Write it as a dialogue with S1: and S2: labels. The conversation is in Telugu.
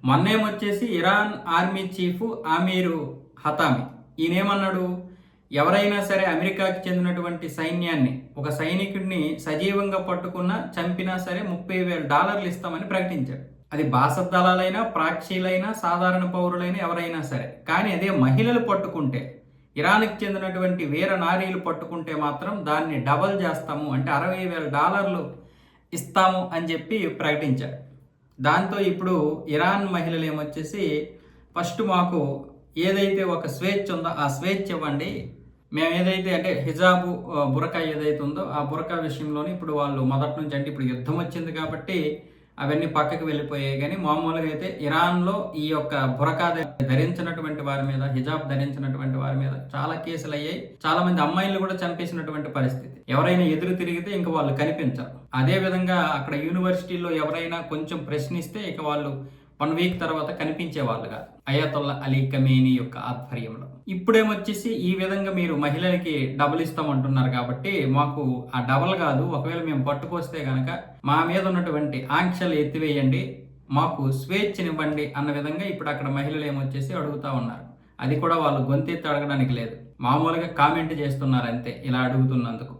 S1: మొన్నేమొచ్చేసి ఇరాన్ ఆర్మీ చీఫ్ ఆమీరు హతామి ఈయనేమన్నాడు, ఎవరైనా సరే అమెరికాకి చెందినటువంటి సైన్యాన్ని, ఒక సైనికుడిని సజీవంగా పట్టుకున్నా చంపినా సరే $30,000 ఇస్తామని ప్రకటించాడు. అది బాసత్ దళాలైనా, ప్రాక్షీలైనా, సాధారణ పౌరులైనా ఎవరైనా సరే. కానీ అదే మహిళలు పట్టుకుంటే, ఇరాన్కి చెందినటువంటి వీర నారీలు పట్టుకుంటే మాత్రం దాన్ని డబల్ చేస్తాము, అంటే $60,000 ఇస్తాము అని చెప్పి ప్రకటించాడు. దాంతో ఇప్పుడు ఇరాన్ మహిళలు ఏమొచ్చేసి, ఫస్ట్ మాకు ఏదైతే ఒక స్వేచ్ఛ ఉందో ఆ స్వేచ్ఛ ఇవ్వండి, మేము ఏదైతే అంటే హిజాబు బురకా ఏదైతే ఉందో ఆ బురకా విషయంలోనే ఇప్పుడు వాళ్ళు మొదటి నుంచి, అంటే ఇప్పుడు యుద్ధం వచ్చింది కాబట్టి అవన్నీ పక్కకు వెళ్ళిపోయాయి. కానీ మామూలుగా అయితే ఇరాన్లో ఈ యొక్క బురకా ధరించినటువంటి వారి మీద, హిజాబ్ ధరించినటువంటి వారి మీద చాలా కేసులు అయ్యాయి. చాలా మంది అమ్మాయిలు కూడా చంపేసినటువంటి పరిస్థితి. ఎవరైనా ఎదురు తిరిగితే ఇంక వాళ్ళు కనిపించరు. అదే విధంగా అక్కడ యూనివర్సిటీలో ఎవరైనా కొంచెం ప్రశ్నిస్తే ఇక వాళ్ళు 1 వీక్ తర్వాత కనిపించేవాళ్ళుగా అయాతొల్లా అలీ ఖమేనీ యొక్క ఆధ్వర్యంలో. ఇప్పుడేమొచ్చేసి ఈ విధంగా మీరు మహిళలకి డబుల్ ఇస్తామంటున్నారు కాబట్టి మాకు ఆ డబల్ కాదు, ఒకవేళ మేము పట్టుకొస్తే గనక మా మీద ఉన్నటువంటి ఆంక్షలు ఎత్తివేయండి, మాకు స్వేచ్ఛనివ్వండి అన్న విధంగా ఇప్పుడు అక్కడ మహిళలు ఏమొచ్చేసి అడుగుతా ఉన్నారు. అది కూడా వాళ్ళు గొంతెత్తి అడగడానికి లేదు, మామూలుగా కామెంట్ చేస్తున్నారు అంతే ఇలా అడుగుతున్నందుకు.